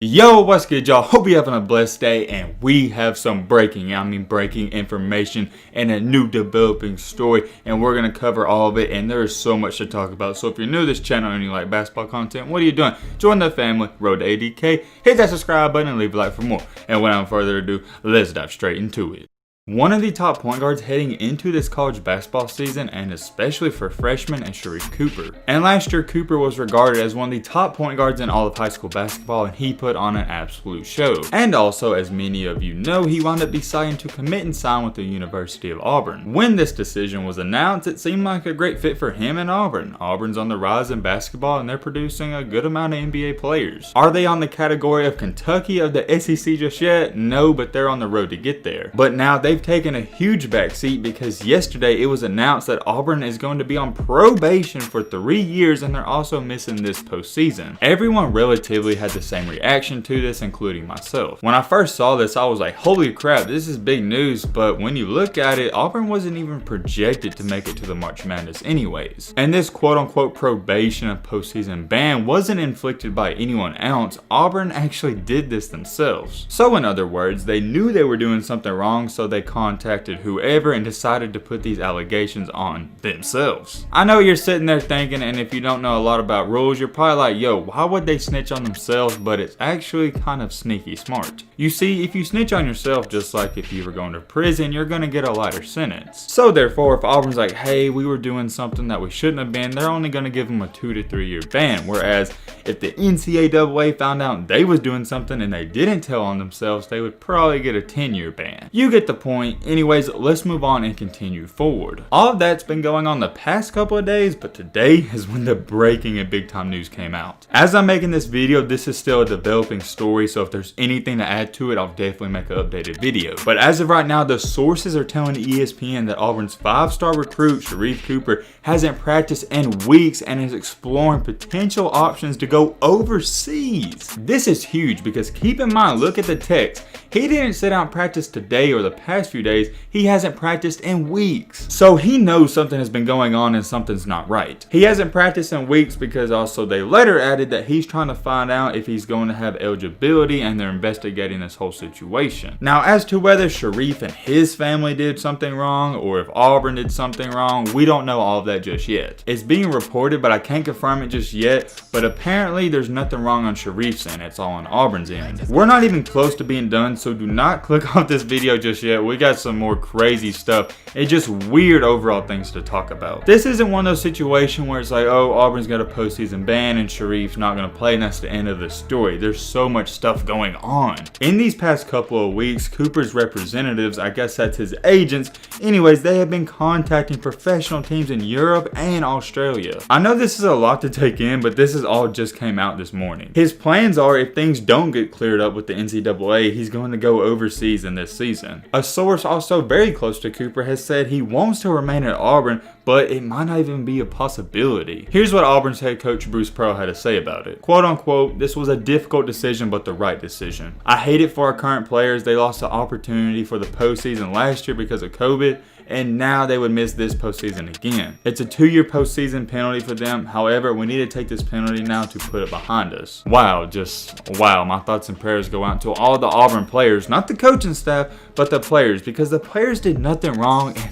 Yo, what's good, y'all? Hope you're having a blessed day, and we have some breaking information and a new developing story, and we're going to cover all of it, and there is so much to talk about. So if you're new to this channel and you like basketball content, what are you doing? Join the family, road to ADK, hit that subscribe button, and leave a like for more. And without further ado, let's dive straight into it. One of the top point guards heading into this college basketball season, and especially for freshmen, is Sharife Cooper. And last year, Cooper was regarded as one of the top point guards in all of high school basketball, and he put on an absolute show. And also, as many of you know, he wound up deciding to commit and sign with the University of Auburn. When this decision was announced, it seemed like a great fit for him and Auburn. Auburn's on the rise in basketball, and they're producing a good amount of NBA players. Are they on the category of Kentucky of the SEC just yet? No, but they're on the road to get there. But now they've taken a huge backseat because yesterday it was announced that Auburn is going to be on probation for 3 years, and they're also missing this postseason. Everyone relatively had the same reaction to this, including myself. When I first saw this, I was like, holy crap, this is big news, but when you look at it, Auburn wasn't even projected to make it to the March Madness anyways. And this quote-unquote probation and postseason ban wasn't inflicted by anyone else. Auburn actually did this themselves. So in other words, they knew they were doing something wrong, so they contacted whoever and decided to put these allegations on themselves. I know you're sitting there thinking, and if you don't know a lot about rules, you're probably like, yo, why would they snitch on themselves? But it's actually kind of sneaky smart. You see, if you snitch on yourself, just like if you were going to prison, you're going to get a lighter sentence. So therefore, if Auburn's like, hey, we were doing something that we shouldn't have been, they're only going to give them a 2 to 3 year ban. Whereas if the NCAA found out they was doing something and they didn't tell on themselves, they would probably get a 10-year ban. You get the point. Anyways, let's move on and continue forward. All of that's been going on the past couple of days, but today is when the breaking and big time news came out. As I'm making this video, this is still a developing story, so if there's anything to add to it, I'll definitely make an updated video. But as of right now, the sources are telling ESPN that Auburn's 5-star recruit, Sharife Cooper, hasn't practiced in weeks and is exploring potential options to go overseas. This is huge because keep in mind, look at the text. He didn't sit out and practice today or the past few days. He hasn't practiced in weeks. So he knows something has been going on and something's not right. He hasn't practiced in weeks because also they later added that he's trying to find out if he's going to have eligibility, and they're investigating this whole situation. Now, as to whether Sharife and his family did something wrong or if Auburn did something wrong, we don't know all of that just yet. It's being reported, but I can't confirm it just yet, but apparently there's nothing wrong on Sharife's end. It's all on Auburn's end. We're not even close to being done, so do not click off this video just yet. We got some more crazy stuff. It's just weird overall things to talk about. This isn't one of those situations where it's like, oh, Auburn's got a postseason ban and Sharife's not going to play, and that's the end of the story. There's so much stuff going on. In these past couple of weeks, Cooper's representatives, I guess that's his agents, anyways, they have been contacting professional teams in Europe and Australia. I know this is a lot to take in, but this is all just came out this morning. His plans are, if things don't get cleared up with the NCAA, he's going to go overseas in this season. A source also very close to Cooper has said he wants to remain at Auburn, but it might not even be a possibility. Here's what Auburn's head coach Bruce Pearl had to say about it. Quote unquote, this was a difficult decision, but the right decision. I hate it for our current players. They lost the opportunity for the postseason last year because of COVID, and now they would miss this postseason again. It's a 2-year postseason penalty for them. However, we need to take this penalty now to put it behind us. Wow, just wow. My thoughts and prayers go out to all the Auburn players, not the coaching staff, but the players, because the players did nothing wrong. And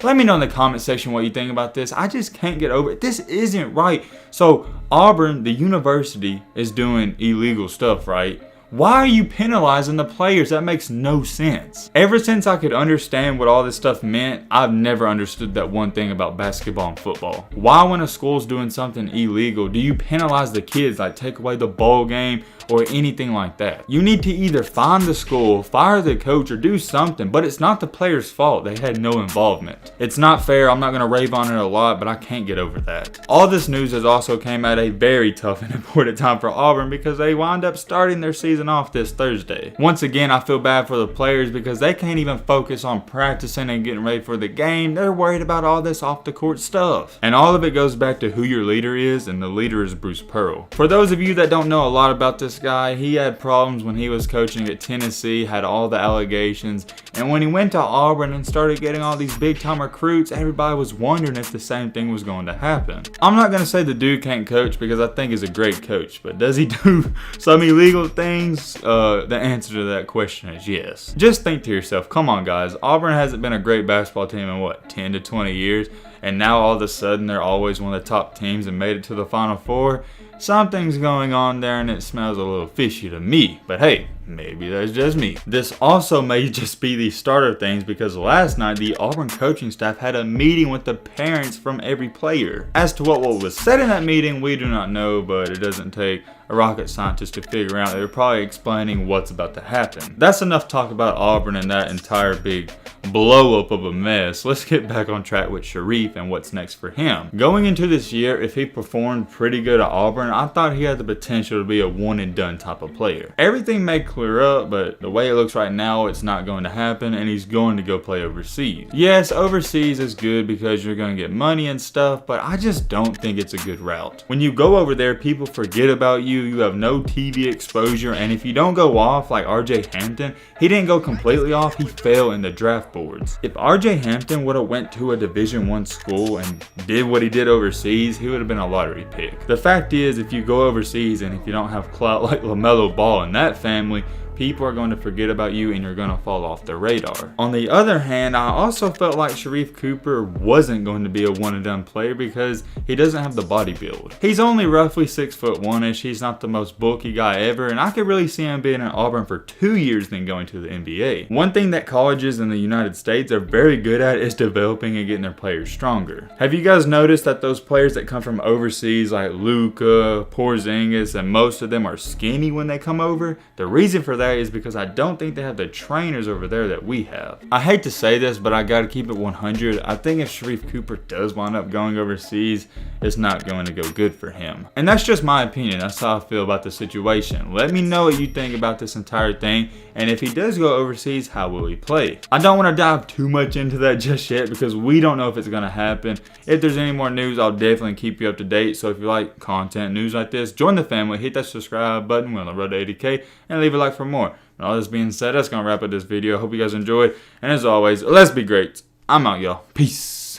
let me know in the comment section what you think about this. I just can't get over it. This isn't right. So Auburn, the university, is doing illegal stuff, right? Why are you penalizing the players? That makes no sense. Ever since I could understand what all this stuff meant, I've never understood that one thing about basketball and football. Why, when a school's doing something illegal, do you penalize the kids, like take away the bowl game or anything like that? You need to either fine the school, fire the coach, or do something, but it's not the players' fault. They had no involvement. It's not fair. I'm not going to rave on it a lot, but I can't get over that. All this news has also came at a very tough and important time for Auburn because they wound up starting their season off this Thursday. Once again, I feel bad for the players because they can't even focus on practicing and getting ready for the game. They're worried about all this off the court stuff. And all of it goes back to who your leader is, and the leader is Bruce Pearl. For those of you that don't know a lot about this guy. He had problems when he was coaching at Tennessee, had all the allegations. And when he went to Auburn and started getting all these big time recruits, everybody was wondering if the same thing was going to happen. I'm not going to say the dude can't coach because I think he's a great coach, but does he do some illegal things? The answer to that question is yes. Just think to yourself, come on guys, Auburn hasn't been a great basketball team in what, 10 to 20 years? And now all of a sudden they're always one of the top teams and made it to the Final Four. Something's going on there and it smells a little fishy to me. But hey, maybe that's just me. This also may just be the start of things because last night the Auburn coaching staff had a meeting with the parents from every player. As to what was said in that meeting, we do not know, but it doesn't take a rocket scientist to figure out. They're probably explaining what's about to happen. That's enough talk about Auburn and that entire big blow up of a mess. Let's get back on track with Sharife and what's next for him. Going into this year, if he performed pretty good at Auburn, I thought he had the potential to be a one and done type of player. Everything may clear up, but the way it looks right now, it's not going to happen and he's going to go play overseas. Yes, overseas is good because you're going to get money and stuff, but I just don't think it's a good route. When you go over there, people forget about you. You have no TV exposure, and if you don't go off like RJ Hampton, he didn't go completely off, he fell in the draft boards. If RJ Hampton would have went to a Division I school and did what he did overseas, he would have been a lottery pick. The fact is, if you go overseas and if you don't have clout like LaMelo Ball in that family, people are going to forget about you and you're going to fall off the radar. On the other hand, I also felt like Sharife Cooper wasn't going to be a one and done player because he doesn't have the body build. He's only roughly 6'1"ish. He's not the most bulky guy ever, and I could really see him being at Auburn for 2 years then going to the NBA. One thing that colleges in the United States are very good at is developing and getting their players stronger. Have you guys noticed that those players that come from overseas like Luka, Porzingis, and most of them are skinny when they come over? The reason for that is because I don't think they have the trainers over there that we have. I hate to say this, but I gotta keep it 100. I think if Sharife Cooper does wind up going overseas, it's not going to go good for him. And that's just my opinion. That's how I feel about the situation. Let me know what you think about this entire thing, and if he does go overseas, how will he play? I don't want to dive too much into that just yet because we don't know if it's going to happen. If there's any more news, I'll definitely keep you up to date. So if you like content, news like this, join the family, hit that subscribe button. We're on the road to 80K, and leave a like for more. And all this being said, that's going to wrap up this video. I hope you guys enjoyed. And as always, let's be great. I'm out, y'all. Peace.